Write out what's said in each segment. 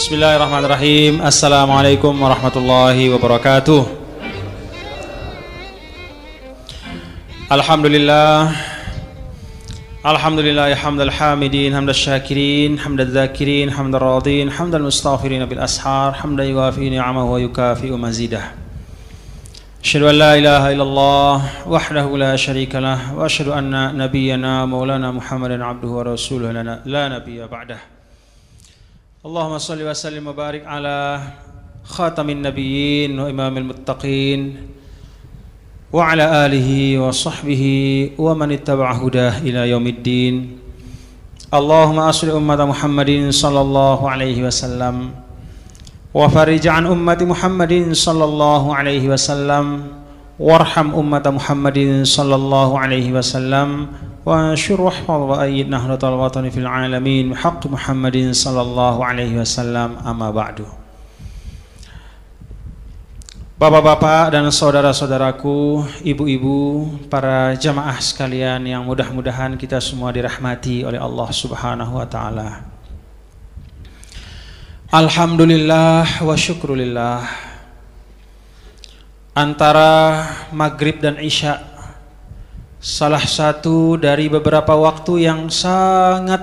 Bismillahirrahmanirrahim. Assalamualaikum warahmatullahi wabarakatuh. Alhamdulillah. Alhamdulillah hamdal hamidin, hamdal syakirin, hamdal dzakirin, hamdal radin, hamdal mustaghfirin bil ashar, hamdan yuwafi ni'amahu wa yukafi'u mazidah. Asyhadu an la ilaha illallah wahdahu la syarika lah wa asyhadu anna nabiyyana maulana Muhammadan abduhu wa rasuluhu la nabiyya ba'dah. Allahumma salli wa sallim wa barik ala khatamin nabiyyin wa imamil muttaqin wa ala alihi wa sahbihi wa man ittaba'a hudah ila yaumiddin. Allahumma asli ummata Muhammadin sallallahu alaihi wasallam wa farij an ummati Muhammadin sallallahu alaihi wasallam warham ummata Muhammadin sallallahu alaihi wasallam wa syurah wa ayyid nahlatal watani fil alamin haqq Muhammadin sallallahu alaihi wasallam, amma ba'du. Bapak-bapak dan saudara-saudaraku, ibu-ibu, para jamaah sekalian yang mudah-mudahan kita semua dirahmati oleh Allah Subhanahu wa taala. Alhamdulillah wa syukrulillah. Antara maghrib dan isya, salah satu dari beberapa waktu yang sangat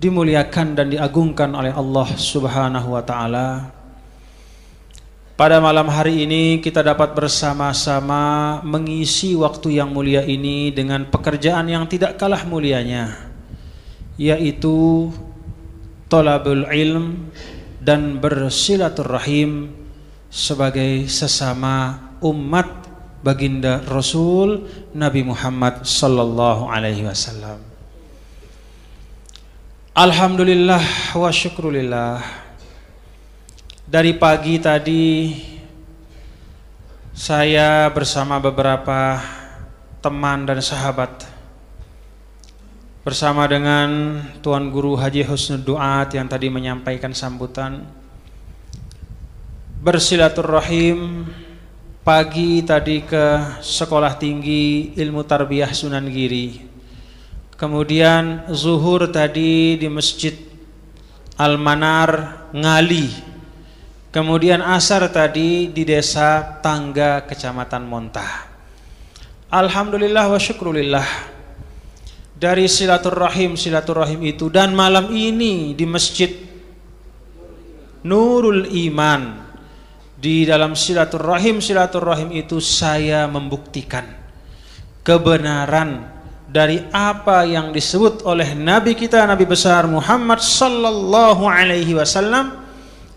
dimuliakan dan diagungkan oleh Allah Subhanahu wa taala. Pada malam hari ini kita dapat bersama-sama mengisi waktu yang mulia ini dengan pekerjaan yang tidak kalah mulianya, yaitu thalabul ilm dan bersilaturrahim sebagai sesama umat baginda Rasul Nabi Muhammad sallallahu alaihi wasallam. Alhamdulillah wa syukrulillah. Dari pagi tadi saya bersama beberapa teman dan sahabat, bersama dengan Tuan Guru Haji Husnud Duat yang tadi menyampaikan sambutan, bersilaturrahim pagi tadi ke Sekolah Tinggi Ilmu Tarbiyah Sunan Giri. Kemudian zuhur tadi di Masjid Al-Manar Ngali. Kemudian asar tadi di Desa Tangga Kecamatan Montah. Alhamdulillah wa syukrulillah. Dari silaturrahim itu, dan malam ini di Masjid Nurul Iman, di dalam silaturrahim itu saya membuktikan kebenaran dari apa yang disebut oleh Nabi kita, Nabi besar Muhammad sallallahu alaihi wasallam,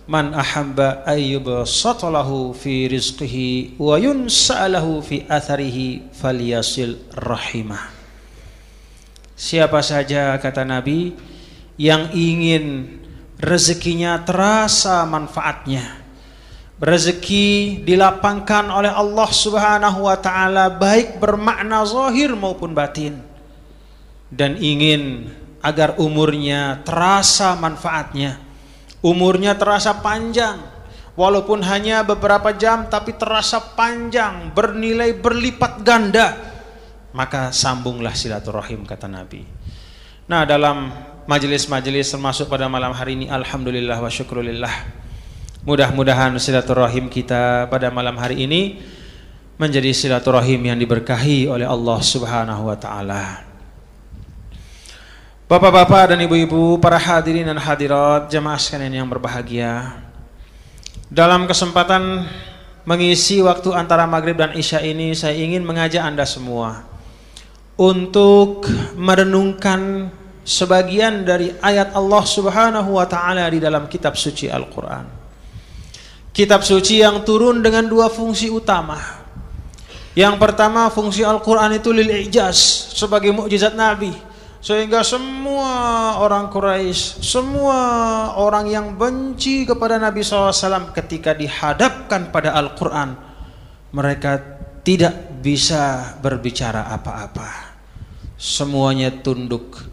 man ahabba ayyubsatalahu fi rizqihi wa yunsa'alahu fi atharihi falyasil rahimah. Siapa saja, kata Nabi, yang ingin rezekinya terasa manfaatnya, rezeki dilapangkan oleh Allah Subhanahu wa taala, baik bermakna zahir maupun batin, dan ingin agar umurnya terasa manfaatnya, umurnya terasa panjang, walaupun hanya beberapa jam tapi terasa panjang, bernilai berlipat ganda, maka sambunglah silaturahim, kata Nabi. Nah, dalam majelis-majelis termasuk pada malam hari ini, alhamdulillah wa syukrulillah, mudah-mudahan silaturahim kita pada malam hari ini menjadi silaturahim yang diberkahi oleh Allah Subhanahu wa taala. Bapak-bapak dan ibu-ibu, para hadirin dan hadirat, jamaah sekalian yang berbahagia, dalam kesempatan mengisi waktu antara maghrib dan isya ini, saya ingin mengajak Anda semua untuk merenungkan sebagian dari ayat Allah Subhanahu wa taala di dalam kitab suci Al-Quran. Kitab suci yang turun dengan dua fungsi utama. Yang pertama, fungsi Al-Quran itu lil ijaz, sebagai mukjizat Nabi, sehingga semua orang Quraisy, semua orang yang benci kepada Nabi SAW, ketika dihadapkan pada Al-Quran, mereka tidak bisa berbicara apa-apa. Semuanya tunduk,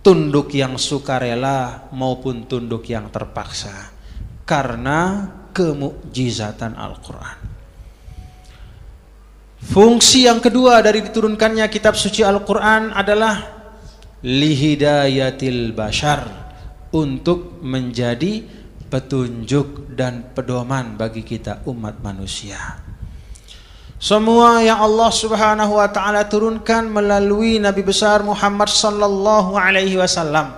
tunduk yang sukarela maupun tunduk yang terpaksa, karena kemukjizatan Al-Quran. Fungsi yang kedua dari diturunkannya kitab suci Al-Quran adalah lihidayatil bashar, untuk menjadi petunjuk dan pedoman bagi kita umat manusia. Semua yang Allah Subhanahu wa taala turunkan melalui Nabi besar Muhammad sallallahu alaihi wasallam.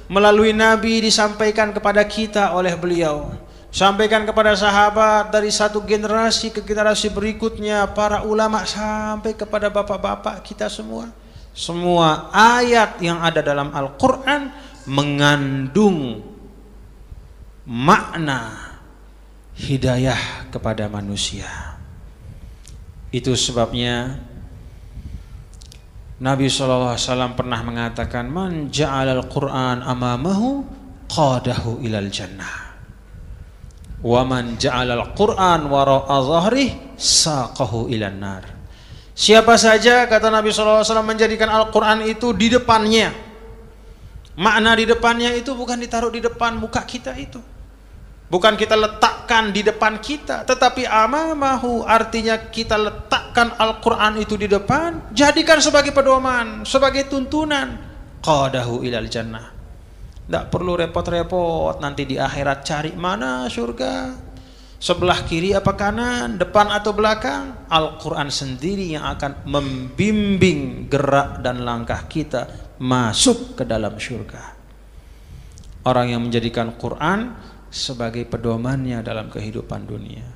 Melalui Nabi disampaikan kepada kita oleh beliau, sampaikan kepada sahabat, dari satu generasi ke generasi berikutnya, para ulama sampai kepada bapak-bapak kita semua. Semua ayat yang ada dalam Al-Quran mengandung makna hidayah kepada manusia. Itu sebabnya Nabi SAW pernah mengatakan, man ja'alal Qur'an amamahu qadahu ilal jannah, wa man ja'alal Qur'an wara'a zahrih saqahu ilan nar. Siapa saja, kata Nabi SAW, menjadikan Al-Quran itu di depannya. Makna di depannya itu bukan ditaruh di depan muka kita itu, bukan kita letakkan di depan kita, tetapi amamahu, artinya kita letakkan Al-Quran itu di depan, jadikan sebagai pedoman, sebagai tuntunan. Qadahu ilal jannah. Tidak perlu repot-repot nanti di akhirat cari mana surga, sebelah kiri apa kanan, depan atau belakang. Al-Quran sendiri yang akan membimbing gerak dan langkah kita masuk ke dalam surga. Orang yang menjadikan Quran sebagai pedomannya dalam kehidupan dunia.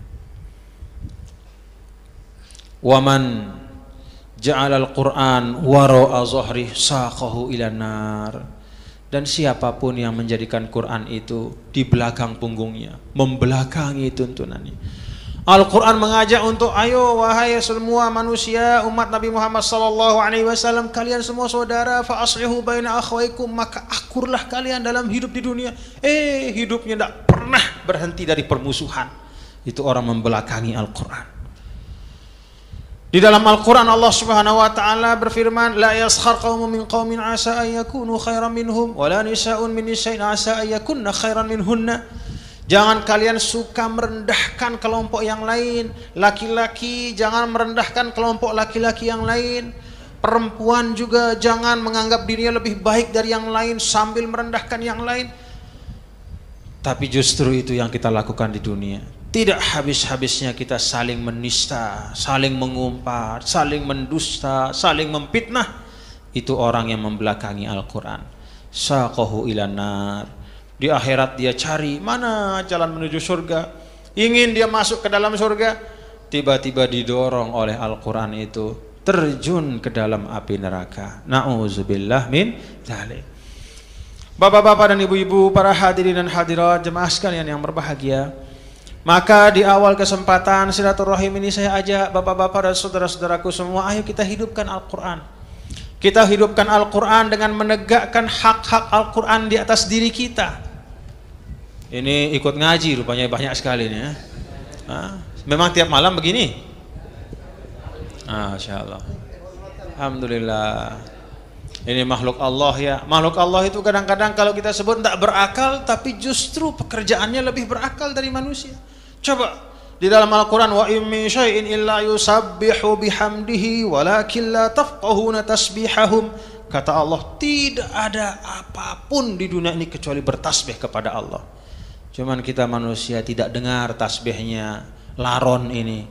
Waman ja'alal Qur'an wara'a zahri saqahu ilan nar. Dan siapapun yang menjadikan Quran itu di belakang punggungnya, membelakangi tuntunannya. Al-Quran mengajak untuk, ayo wahai semua manusia umat Nabi Muhammad SAW, kalian semua saudara, fa aslihu baina akhwaikum, maka akurlah kalian dalam hidup di dunia. Hidupnya tidak pernah berhenti dari permusuhan. Itu orang membelakangi Al-Quran. Di dalam Al-Quran Allah Subhanahu wa taala berfirman, la yaskhar qaumun min qaumin asa an yakunu khairan minhum wa la nisa'un min nisa'in asa an yakunna khairan minhunna. Jangan kalian suka merendahkan kelompok yang lain. Laki-laki jangan merendahkan kelompok laki-laki yang lain. Perempuan juga jangan menganggap dirinya lebih baik dari yang lain sambil merendahkan yang lain. Tapi justru itu yang kita lakukan di dunia. Tidak habis-habisnya kita saling menista, saling mengumpat, saling mendusta, saling memfitnah. Itu orang yang membelakangi Al-Quran. Saqahu ilan nar. Di akhirat dia cari mana jalan menuju surga, ingin dia masuk ke dalam surga, tiba-tiba didorong oleh Al-Quran itu terjun ke dalam api neraka. Na'udzubillah min dzalik. Bapak-bapak dan ibu-ibu, para hadirin dan hadirat, jemaah sekalian yang berbahagia, maka di awal kesempatan silaturahim ini saya ajak bapak-bapak dan saudara-saudaraku semua, ayo kita hidupkan Al-Quran. Kita hidupkan Al-Quran dengan menegakkan hak-hak Al-Quran di atas diri kita. Ini ikut ngaji rupanya banyak sekali nih ya. Memang tiap malam begini? Masya Allah. Alhamdulillah. Ini makhluk Allah ya. Makhluk Allah itu kadang-kadang kalau kita sebut tidak berakal, tapi justru pekerjaannya lebih berakal dari manusia. Coba di dalam Al-Quran, wa in min syai'in illa yusabbihu bihamdihi walakin la tafqahuna tasbihahum. Kata Allah, tidak ada apapun di dunia ini kecuali bertasbih kepada Allah. Cuman kita manusia tidak dengar tasbihnya laron ini,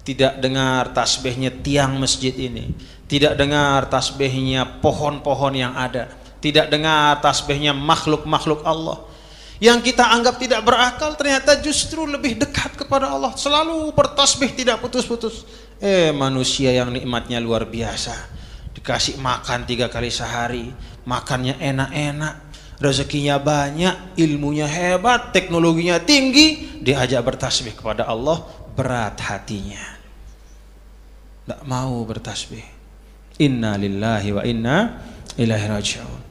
tidak dengar tasbihnya tiang masjid ini, tidak dengar tasbihnya pohon-pohon yang ada, tidak dengar tasbihnya makhluk-makhluk Allah. Yang kita anggap tidak berakal ternyata justru lebih dekat kepada Allah, selalu bertasbih tidak putus-putus. Manusia yang nikmatnya luar biasa, dikasih makan 3 kali sehari, makannya enak-enak, rezekinya banyak, ilmunya hebat, teknologinya tinggi, diajak bertasbih kepada Allah, berat hatinya, tidak mau bertasbih. Inna lillahi wa inna ilaihi raji'un.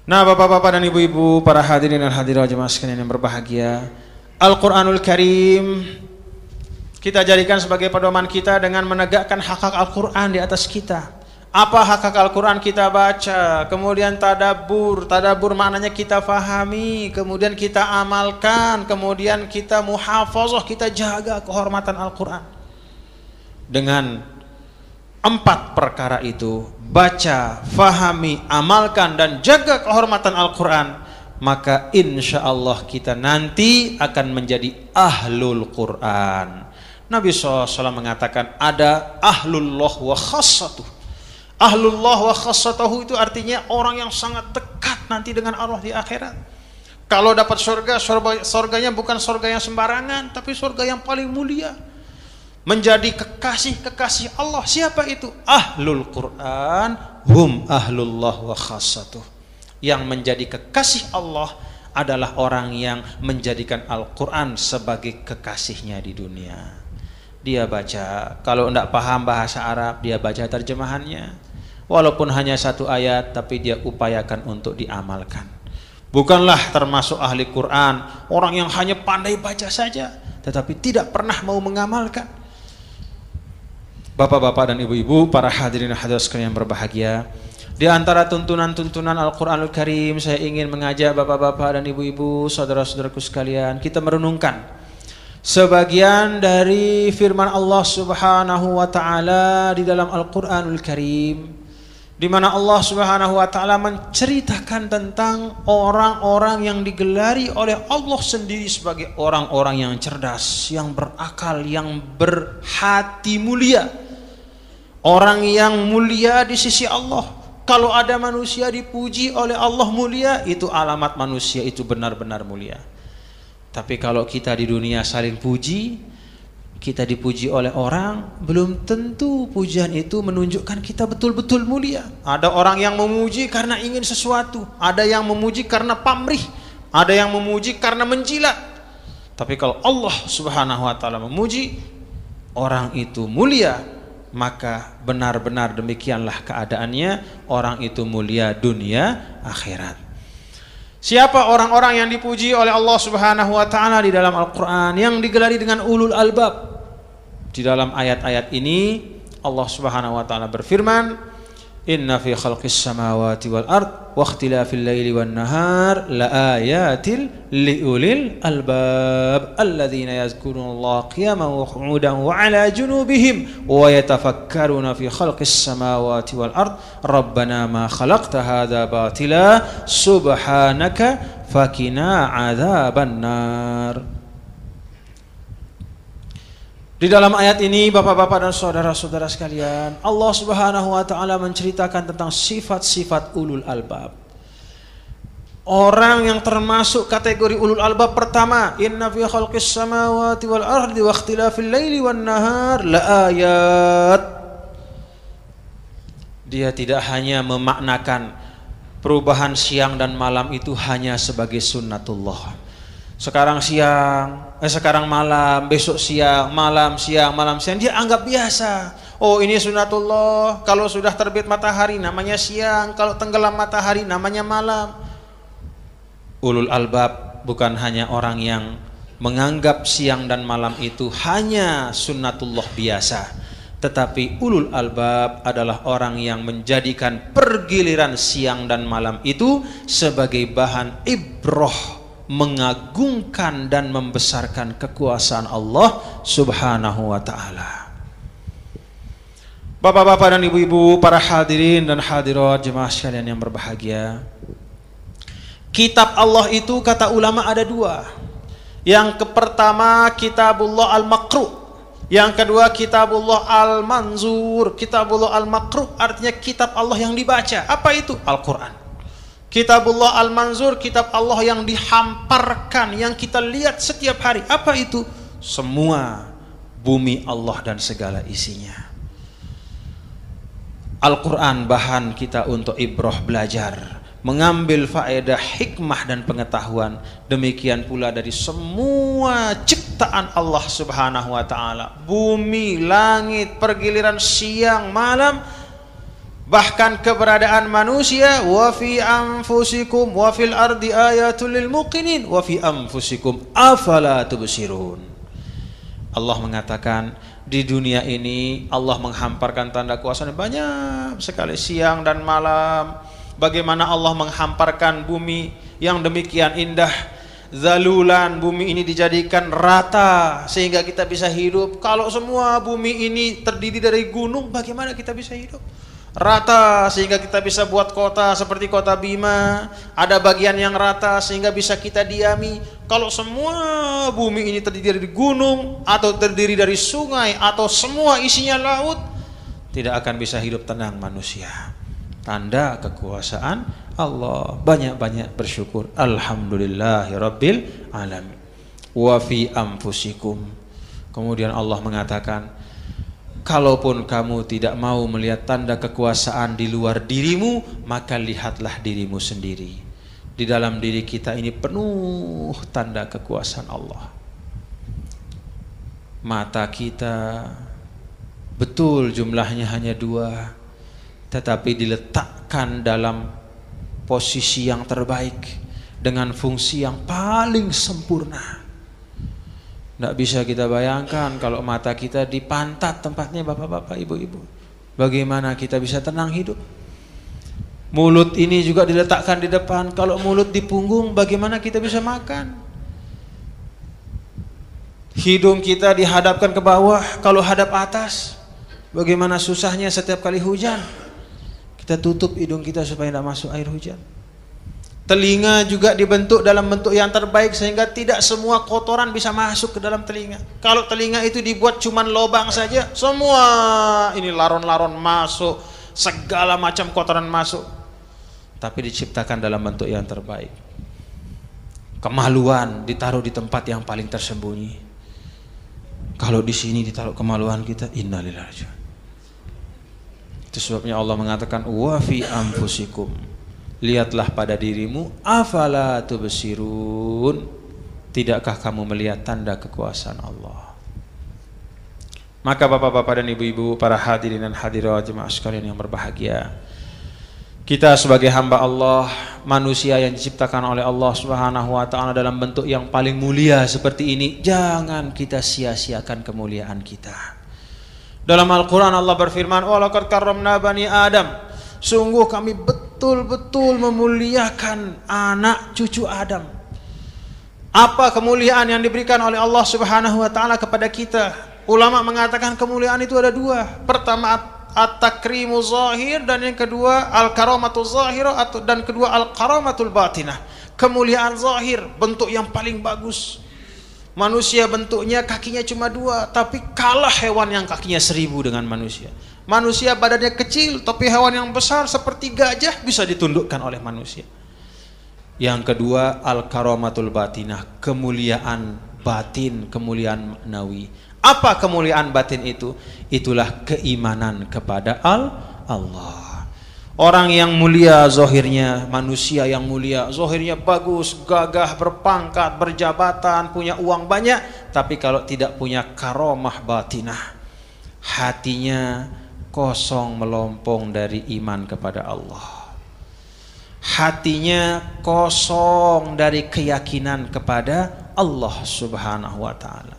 Nah, bapak-bapak dan ibu-ibu, para hadirin dan hadirat jemaah sekalian yang berbahagia, Al-Quranul Karim kita jadikan sebagai pedoman kita dengan menegakkan hak-hak Al-Quran di atas kita. Apa hak-hak Al-Quran kita baca, kemudian tadabbur maknanya kita fahami, kemudian kita amalkan, kemudian kita muhafazah, kita jaga kehormatan Al-Quran. Dengan 4 perkara itu, baca, fahami, amalkan, dan jaga kehormatan Al-Quran, maka insya Allah kita nanti akan menjadi ahlul Quran. Nabi SAW mengatakan ada ahlullah wa khassatuh. Ahlullah wa khassatuh itu artinya orang yang sangat dekat nanti dengan Allah di akhirat. Kalau dapat surga, surganya bukan surga yang sembarangan, tapi surga yang paling mulia. Menjadi kekasih Allah. Siapa itu? Ahlul Quran hum ahlullah wa khassatuh. Yang menjadi kekasih Allah adalah orang yang menjadikan Al-Quran sebagai kekasihnya di dunia. Dia baca, kalau tidak paham bahasa Arab, dia baca terjemahannya. Walaupun hanya satu ayat, tapi dia upayakan untuk diamalkan. Bukanlah termasuk ahli Quran, orang yang hanya pandai baca saja, tetapi tidak pernah mau mengamalkan. Bapak-bapak dan ibu-ibu, para hadirin hadirat sekalian yang berbahagia, di antara tuntunan-tuntunan Al-Quranul Karim, saya ingin mengajak bapak-bapak dan ibu-ibu, saudara-saudaraku sekalian, kita merenungkan sebagian dari firman Allah Subhanahu wa taala di dalam Al-Qur'anul Karim, di mana Allah Subhanahu wa taala menceritakan tentang orang-orang yang digelari oleh Allah sendiri sebagai orang-orang yang cerdas, yang berakal, yang berhati mulia. Orang yang mulia di sisi Allah. Kalau ada manusia dipuji oleh Allah mulia, itu alamat manusia itu benar-benar mulia. Tapi kalau kita di dunia saling puji, kita dipuji oleh orang, belum tentu pujian itu menunjukkan kita betul-betul mulia. Ada orang yang memuji karena ingin sesuatu, ada yang memuji karena pamrih, ada yang memuji karena menjilat. Tapi kalau Allah Subhanahu wa taala memuji, orang itu mulia, maka benar-benar demikianlah keadaannya, orang itu mulia dunia akhirat. Siapa orang-orang yang dipuji oleh Allah Subhanahu wa taala di dalam Al-Qur'an, yang digelari dengan ulul albab? Di dalam ayat-ayat ini Allah Subhanahu wa taala berfirman, "Inna fi khalqis samawati wal ard wa ikhtilafil laili wan nahar laayatil liulil albab alladzina yazkurunallaha qiyaman wa qu'udan wa 'ala junubihim wa yatafakkaruna fi khalqis samawati wal ard rabbana ma khalaqta hadza batila subhanaka fakina 'adzaban nar." Di dalam ayat ini bapak-bapak dan saudara-saudara sekalian, Allah Subhanahu wa taala menceritakan tentang sifat-sifat ulul albab. Orang yang termasuk kategori ulul albab pertama, inna fi khalqis samawati wal ardi wa ikhtilafil laili wan nahar laayat. Dia tidak hanya memaknakan perubahan siang dan malam itu hanya sebagai sunnatullah. Sekarang siang, sekarang malam, besok siang, malam siang, malam siang, dia anggap biasa. Oh, ini sunnatullah. Kalau sudah terbit matahari namanya siang, kalau tenggelam matahari namanya malam. Ulul albab bukan hanya orang yang menganggap siang dan malam itu hanya sunnatullah biasa, tetapi ulul albab adalah orang yang menjadikan pergiliran siang dan malam itu sebagai bahan ibrah, mengagungkan dan membesarkan kekuasaan Allah Subhanahu wa taala. Bapak-bapak dan ibu-ibu, para hadirin dan hadirat jemaah sekalian yang berbahagia, kitab Allah itu kata ulama ada dua. Yang pertama kitabullah al-maqru', yang kedua kitabullah al-manzur. Kitabullah al-maqru' artinya kitab Allah yang dibaca. Apa itu? Al-Quran. Kitabullah al-manzur, kitab Allah yang dihamparkan, yang kita lihat setiap hari. Apa itu? Semua bumi Allah dan segala isinya. Al-Quran bahan kita untuk ibrah, belajar, mengambil faedah, hikmah dan pengetahuan. Demikian pula dari semua ciptaan Allah Subhanahu wa taala. Bumi, langit, pergiliran siang, malam, bahkan keberadaan manusia. Wa fi anfusikum wa fil ardi ayatul lil muqinin wa fi anfusikum afala tubsirun. Allah mengatakan di dunia ini Allah menghamparkan tanda kuasanya banyak sekali, siang dan malam. Bagaimana Allah menghamparkan bumi yang demikian indah, zalulan, bumi ini dijadikan rata sehingga kita bisa hidup. Kalau semua bumi ini terdiri dari gunung, bagaimana kita bisa hidup? rata sehingga kita bisa buat kota seperti kota Bima, ada bagian yang rata sehingga bisa kita diami. Kalau semua bumi ini terdiri dari gunung atau terdiri dari sungai atau semua isinya laut, tidak akan bisa hidup tenang manusia. Tanda kekuasaan Allah. Banyak-banyak bersyukur. Alhamdulillahirabbil alamin. Wa fi anfusikum. Kemudian Allah mengatakan, kalaupun kamu tidak mau melihat tanda kekuasaan di luar dirimu, maka lihatlah dirimu sendiri. Di dalam diri kita ini penuh tanda kekuasaan Allah. Mata kita betul jumlahnya hanya 2, tetapi diletakkan dalam posisi yang terbaik dengan fungsi yang paling sempurna. Tidak bisa kita bayangkan kalau mata kita di pantat tempatnya, bapak-bapak, ibu-ibu. Bagaimana kita bisa tenang hidup? Mulut ini juga diletakkan di depan. Kalau mulut di punggung, bagaimana kita bisa makan? Hidung kita dihadapkan ke bawah. Kalau hadap atas, bagaimana susahnya setiap kali hujan. Kita tutup hidung kita supaya tidak masuk air hujan. Telinga juga dibentuk dalam bentuk yang terbaik sehingga tidak semua kotoran bisa masuk ke dalam telinga. Kalau telinga itu dibuat cuman lobang saja, semua ini laron-laron masuk, segala macam kotoran masuk. Tapi diciptakan dalam bentuk yang terbaik. Kemaluan ditaruh di tempat yang paling tersembunyi. Kalau di sini ditaruh kemaluan kita, innalillahi wa inna ilaihi raji'un. Itu sebabnya Allah mengatakan, wa fi anfusikum. Lihatlah pada dirimu, afala tubsirun. Tidakkah kamu melihat tanda kekuasaan Allah? Maka bapak-bapak dan ibu-ibu, para hadirin dan hadirat jemaah sekalian yang berbahagia, kita sebagai hamba Allah, manusia yang diciptakan oleh Allah Subhanahu wa taala dalam bentuk yang paling mulia seperti ini, jangan kita sia-siakan kemuliaan kita. Dalam Al-Qur'an Allah berfirman, "Wa laqad karramna bani Adam." Sungguh kami betul-betul memuliakan anak cucu Adam. Apa kemuliaan yang diberikan oleh Allah Subhanahu wa taala kepada kita? Ulama mengatakan kemuliaan itu ada 2. Pertama at-takrimu zahir, dan yang kedua al-karamatul zahirah, dan kedua al-karamatul batinah. Kemuliaan zahir, bentuk yang paling bagus. Manusia bentuknya kakinya cuma 2, tapi kalah hewan yang kakinya 1000 dengan manusia. Manusia badannya kecil, tapi hewan yang besar seperti gajah bisa ditundukkan oleh manusia. Yang kedua al-karamatul batinah, kemuliaan batin, kemuliaan maknawi. Apa kemuliaan batin itu? Itulah keimanan kepada Allah. Orang yang mulia zahirnya, manusia yang mulia zahirnya bagus, gagah, berpangkat, berjabatan, punya uang banyak, tapi kalau tidak punya karamah batinah, hatinya kosong melompong dari iman kepada Allah. Hatinya kosong dari keyakinan kepada Allah Subhanahu wa taala.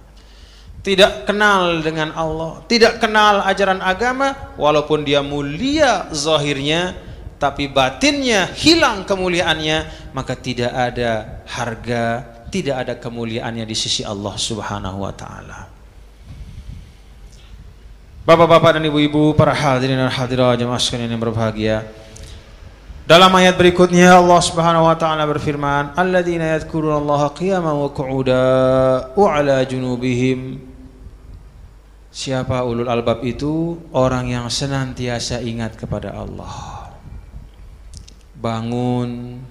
Tidak kenal dengan Allah, tidak kenal ajaran agama, walaupun dia mulia zahirnya, tapi batinnya hilang kemuliaannya, maka tidak ada harga, tidak ada kemuliaannya di sisi Allah Subhanahu wa taala. Bapak-bapak dan ibu-ibu, para hadirin dan hadirat jemaah sekalian yang berbahagia, dalam ayat berikutnya Allah Subhanahu wa taala berfirman, alladzina yadhkurunallaha qiyaman wa qu'udan wa 'ala junubihim. Siapa ulul albab itu? Orang yang senantiasa ingat kepada Allah. Bangun,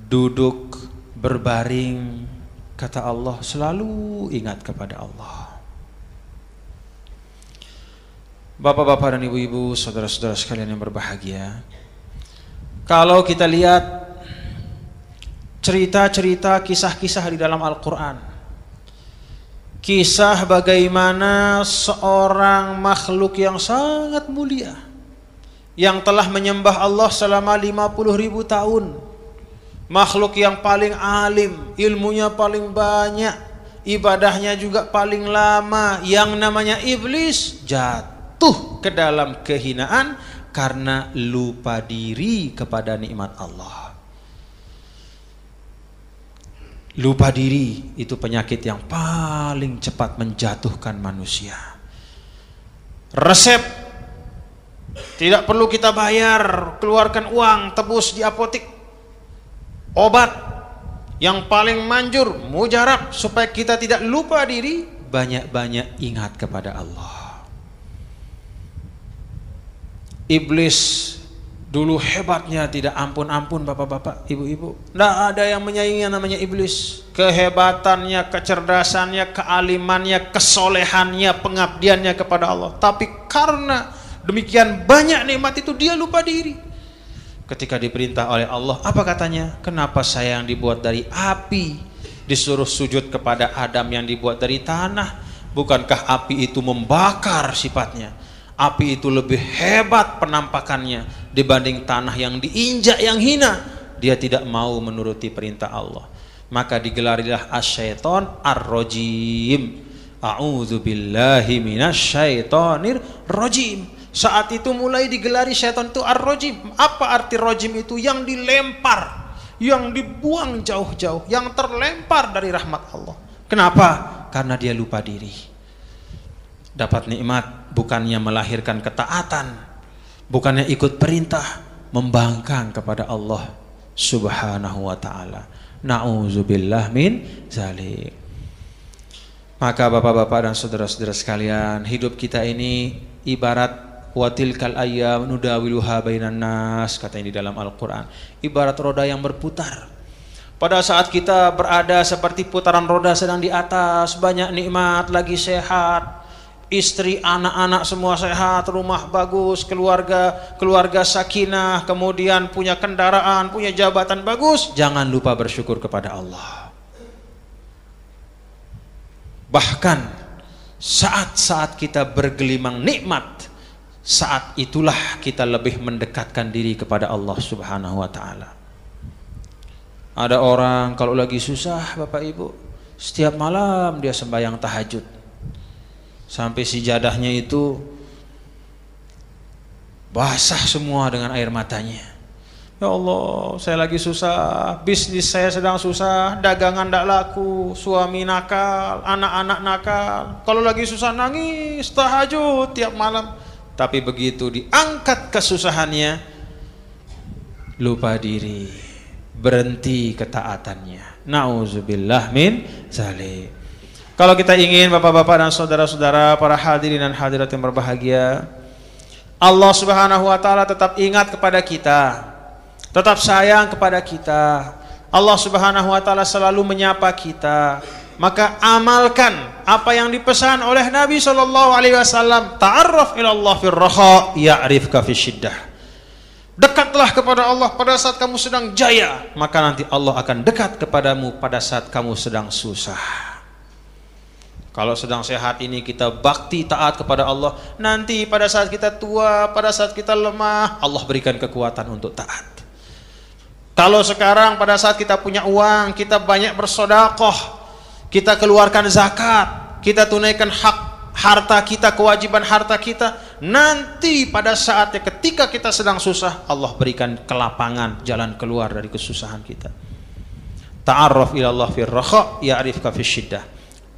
duduk, berbaring, kata Allah, selalu ingat kepada Allah. Bapak-bapak dan ibu-ibu, saudara-saudara sekalian yang berbahagia, kalau kita lihat cerita-cerita, kisah-kisah di dalam Al-Quran, kisah bagaimana seorang makhluk yang sangat mulia, yang telah menyembah Allah selama 50.000 tahun, makhluk yang paling alim, ilmunya paling banyak, ibadahnya juga paling lama, yang namanya iblis, jatuh ke dalam kehinaan karena lupa diri kepada nikmat Allah. Lupa diri itu penyakit yang paling cepat menjatuhkan manusia. Resep Tidak perlu kita bayar, keluarkan uang, tebus di apotik. Obat yang paling manjur, mujarab, supaya kita tidak lupa diri, banyak-banyak ingat kepada Allah. Iblis dulu hebatnya tidak ampun-ampun, bapak-bapak, ibu-ibu. Tidak ada yang menyaingi yang namanya iblis. Kehebatannya, kecerdasannya, kealimannya, kesolehannya, pengabdiannya kepada Allah. Tapi karena demikian banyak nikmat itu, dia lupa diri. Ketika diperintah oleh Allah, apa katanya? Kenapa saya yang dibuat dari api disuruh sujud kepada Adam yang dibuat dari tanah? Bukankah api itu membakar sifatnya? Api itu lebih hebat penampakannya dibanding tanah yang diinjak, yang hina. Dia tidak mau menuruti perintah Allah. Maka digelarilah asyaiton ar-rajim. A'udzubillahi minasyaitonir rajim. Saat itu mulai digelari syaitan itu ar-rajim. Apa arti rajim itu? Yang dilempar, yang dibuang jauh-jauh, yang terlempar dari rahmat Allah. Kenapa? Karena dia lupa diri. Dapat nikmat bukannya melahirkan ketaatan, bukannya ikut perintah, membangkang kepada Allah Subhanahu wa ta'ala. Na'udzubillah min zalik. Maka bapak-bapak dan saudara-saudara sekalian, hidup kita ini ibarat watilkal ayyam nudawiluha bainan nas, kata ini dalam Al-Quran. Ibarat roda yang berputar. Pada saat kita berada seperti putaran roda sedang di atas, banyak nikmat, lagi sehat, istri, anak-anak semua sehat, rumah bagus, keluarga sakinah, kemudian punya kendaraan, punya jabatan bagus, jangan lupa bersyukur kepada Allah. Bahkan saat-saat kita bergelimang nikmat, saat itulah kita lebih mendekatkan diri kepada Allah Subhanahu wa ta'ala. Ada orang kalau lagi susah, Bapak Ibu, setiap malam dia sembahyang tahajud. Sampai sijadahnya itu basah semua dengan air matanya. Ya Allah, saya lagi susah, bisnis saya sedang susah, dagangan tidak laku, suami nakal, anak-anak nakal. Kalau lagi susah nangis, tahajud tiap malam. Tapi begitu diangkat kesusahannya, lupa diri, berhenti ketaatannya. Na'udzubillah min zalik. Kalau kita ingin bapak-bapak dan saudara-saudara, para hadirin dan hadirat yang berbahagia, Allah Subhanahu wa ta'ala tetap ingat kepada kita, tetap sayang kepada kita. Allah Subhanahu wa ta'ala selalu menyapa kita. Maka amalkan apa yang dipesan oleh Nabi SAW. Ta'arraf ilallah fir raha ya'rifka fi syiddah. Dekatlah kepada Allah pada saat kamu sedang jaya, maka nanti Allah akan dekat kepadamu pada saat kamu sedang susah. Kalau sedang sehat ini kita bakti taat kepada Allah, nanti pada saat kita tua, pada saat kita lemah, Allah berikan kekuatan untuk taat. Kalau sekarang pada saat kita punya uang, kita banyak bersedekah, kita keluarkan zakat, kita tunaikan hak harta kita, kewajiban harta kita, nanti pada saatnya ketika kita sedang susah, Allah berikan kelapangan, jalan keluar dari kesusahan kita. Ta'arraf ilallah fir raha ya'rifka fi syiddah.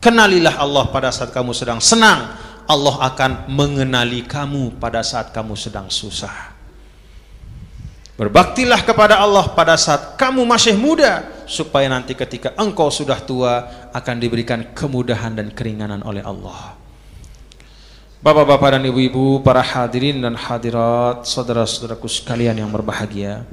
Kenalilah Allah pada saat kamu sedang senang, Allah akan mengenali kamu pada saat kamu sedang susah. Berbaktilah kepada Allah pada saat kamu masih muda, supaya nanti ketika engkau sudah tua akan diberikan kemudahan dan keringanan oleh Allah. Bapak-bapak dan ibu-ibu, para hadirin dan hadirat, saudara-saudaraku sekalian yang berbahagia,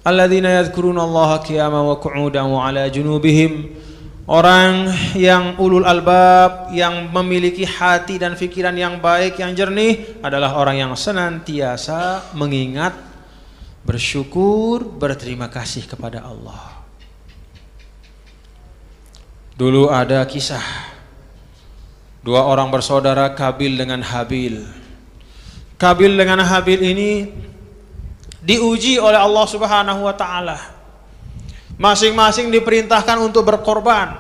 alladzina yadhkuruna Allaha qiyaman wa qu'udan wa 'ala junubihim. Orang yang ulul albab, yang memiliki hati dan pikiran yang baik, yang jernih, adalah orang yang senantiasa mengingat, bersyukur, berterima kasih kepada Allah. Dulu ada kisah dua orang bersaudara, Kabil dengan Habil. Kabil dengan Habil ini diuji oleh Allah Subhanahu wa ta'ala. Masing-masing diperintahkan untuk berkorban,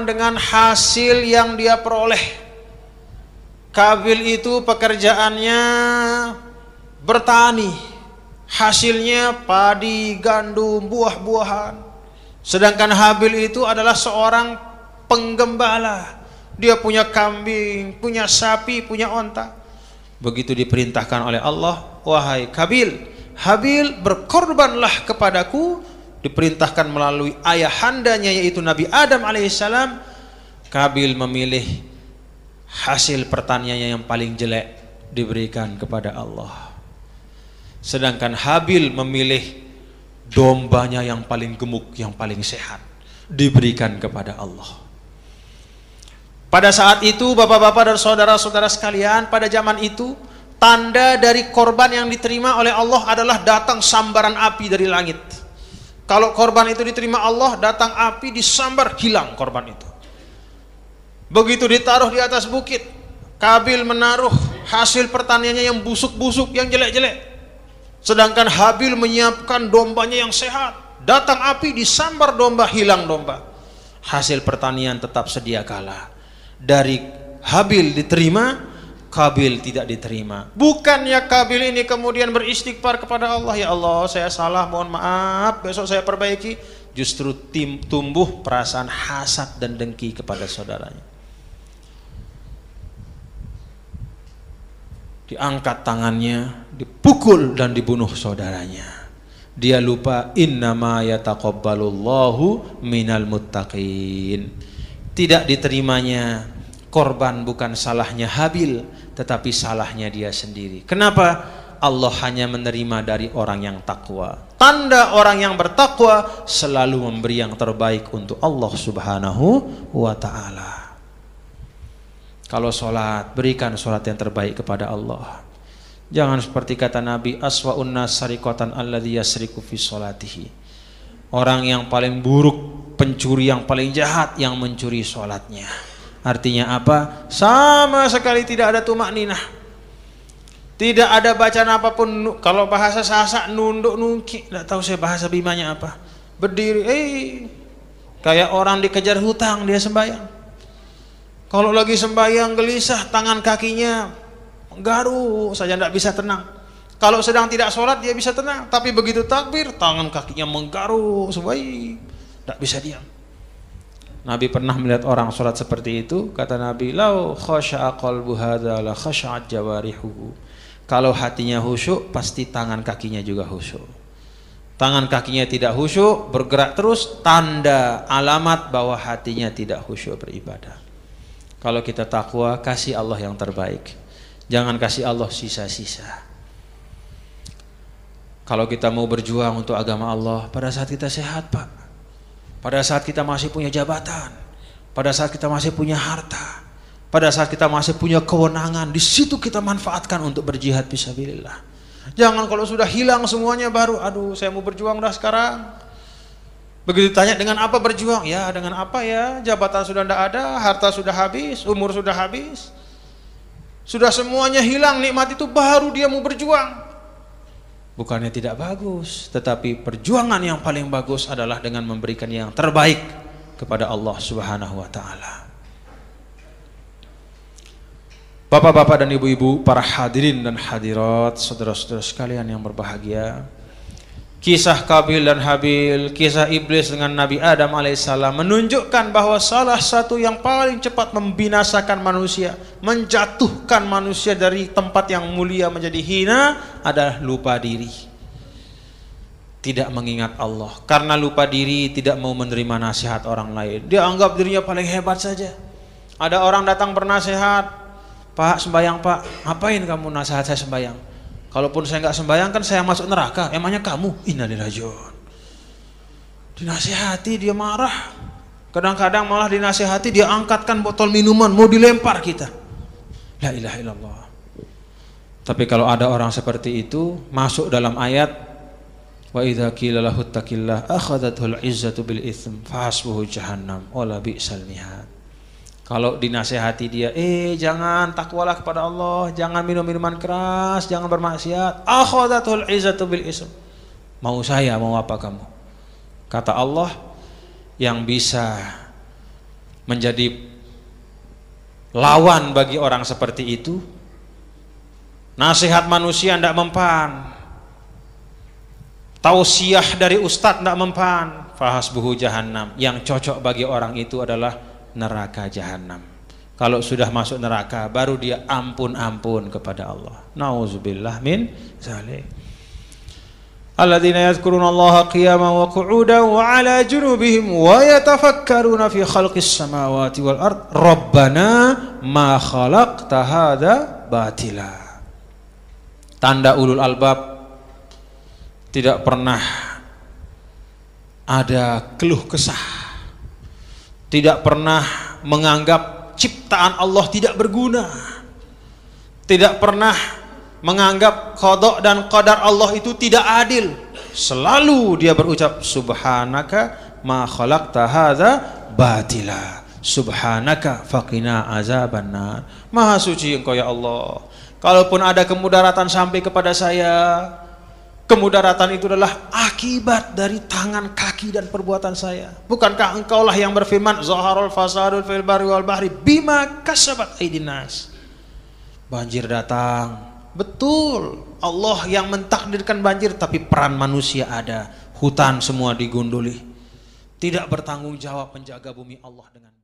dengan hasil yang dia peroleh. Kabil itu pekerjaannya bertani, hasilnya padi, gandum, buah-buahan. Sedangkan Habil itu adalah seorang penggembala. Dia punya kambing, punya sapi, punya onta. Begitu diperintahkan oleh Allah, wahai Habil, berkorbanlah kepadaku. Diperintahkan melalui ayahandanya yaitu Nabi Adam alaihissalam. Kabil memilih hasil pertaniannya yang paling jelek diberikan kepada Allah. Sedangkan Habil memilih dombanya yang paling gemuk, yang paling sehat, diberikan kepada Allah. Pada saat itu bapak-bapak dan saudara-saudara sekalian, pada zaman itu tanda dari korban yang diterima oleh Allah adalah datang sambaran api dari langit. Kalau korban itu diterima Allah, datang api disambar, hilang korban itu. Begitu ditaruh di atas bukit, Kabil menaruh hasil pertaniannya yang busuk-busuk, yang jelek-jelek. Sedangkan Habil menyiapkan dombanya yang sehat. Datang api disambar domba, hilang domba. Hasil pertanian tetap sedia kala. Dari Habil diterima, Kabil tidak diterima. Bukannya Kabil ini kemudian beristighfar kepada Allah, ya Allah saya salah, mohon maaf, besok saya perbaiki. Justru tumbuh perasaan hasad dan dengki kepada saudaranya. Diangkat tangannya, dipukul dan dibunuh saudaranya. Dia lupa innama yataqabbalullahu minal muttaqin. Tidak diterimanya korban bukan salahnya Habil, tetapi salahnya dia sendiri. Kenapa? Allah hanya menerima dari orang yang takwa. Tanda orang yang bertakwa selalu memberi yang terbaik untuk Allah Subhanahu wa ta'ala. Kalau sholat, berikan sholat yang terbaik kepada Allah. Jangan seperti kata Nabi, aswa'un nas sariqatan alladzi yasriqu fi sholatihi. Orang yang paling buruk, pencuri yang paling jahat, yang mencuri sholatnya. Artinya apa? Sama sekali tidak ada tumakninah. Tidak ada bacaan apapun. Kalau bahasa Sasak, nunduk nungki. Tidak tahu saya bahasa Bimanya apa. Berdiri, kayak orang dikejar hutang dia sembahyang. Kalau lagi sembahyang gelisah, tangan kakinya menggaru saja, tidak bisa tenang. Kalau sedang tidak sholat dia bisa tenang, tapi begitu takbir tangan kakinya menggaru sebaik, tidak bisa diam. Nabi pernah melihat orang sholat seperti itu. Kata Nabi, lau khasha'a qalbu hadza la khasha'at jawarihuhu. Kalau hatinya khusyuk, pasti tangan kakinya juga khusyuk. Tangan kakinya tidak khusyuk, bergerak terus, tanda alamat bahwa hatinya tidak khusyuk beribadah. Kalau kita takwa, kasih Allah yang terbaik. Jangan kasih Allah sisa-sisa. Kalau kita mau berjuang untuk agama Allah, pada saat kita sehat, Pak, pada saat kita masih punya jabatan, pada saat kita masih punya harta, pada saat kita masih punya kewenangan, di situ kita manfaatkan untuk berjihad fisabilillah. Jangan kalau sudah hilang semuanya baru, aduh saya mau berjuang dah sekarang. Begitu tanya dengan apa berjuang? Ya dengan apa ya? Jabatan sudah tidak ada, harta sudah habis, umur sudah habis, sudah semuanya hilang nikmat itu, baru dia mau berjuang. Bukannya tidak bagus, tetapi perjuangan yang paling bagus adalah dengan memberikan yang terbaik kepada Allah Subhanahu wa ta'ala. Bapak-bapak dan ibu-ibu, para hadirin dan hadirat, saudara-saudara sekalian yang berbahagia, kisah Kabil dan Habil, kisah iblis dengan Nabi Adam alaihissalam menunjukkan bahwa salah satu yang paling cepat membinasakan manusia, menjatuhkan manusia dari tempat yang mulia menjadi hina adalah lupa diri. Tidak mengingat Allah. Karena lupa diri, tidak mau menerima nasihat orang lain. Dia anggap dirinya paling hebat saja. Ada orang datang bernasihat, Pak sembayang Pak, ngapain kamu nasihat saya sembayang? Kalaupun saya nggak sembahyang kan saya masuk neraka. Emangnya kamu? Innalillahi rajiun. Dinasihati dia marah. Kadang-kadang malah dinasihati dia angkatkan botol minuman mau dilempar kita. La ilaha illallah. Tapi kalau ada orang seperti itu masuk dalam ayat wa idza qila lahu taqillah akhadhatul izzatu bil itsm fahasbuhu jahannam wala bi'sal mihad. Kalau dinasehati dia, jangan takwalah kepada Allah, jangan minum minuman keras, jangan bermaksiat. Akhadatul izzatu bil ism. Mau saya, mau apa kamu? Kata Allah, yang bisa menjadi lawan bagi orang seperti itu, nasihat manusia tidak mempan, tausiah dari ustadz tidak mempan, fahasbuhu jahannam. Yang cocok bagi orang itu adalah neraka jahanam. Kalau sudah masuk neraka baru dia ampun-ampun kepada Allah. Nauzubillah min zalik. Alladzina yadhkuruna Allaha qiyaman wa qu'udan wa 'ala junubihim wa yatafakkaruna fi khalqis samawati wal ard. Rabbana ma khalaqta hadza batila. Tanda ulul albab, tidak pernah ada keluh kesah, tidak pernah menganggap ciptaan Allah tidak berguna, tidak pernah menganggap qada dan qadar Allah itu tidak adil. Selalu dia berucap subhanaka ma khalaqta hadza batila, subhanaka faqina azabannar. Maha suci Engkau ya Allah. Kalaupun ada kemudaratan sampai kepada saya, kemudaratan itu adalah akibat dari tangan, kaki dan perbuatan saya. Bukankah Engkaulah yang berfirman zaharul fasadul fil barri wal bahri bima kasabat aydin nas. Banjir datang, betul, Allah yang mentakdirkan banjir, tapi peran manusia ada. Hutan semua digunduli, tidak bertanggung jawab penjaga bumi Allah dengan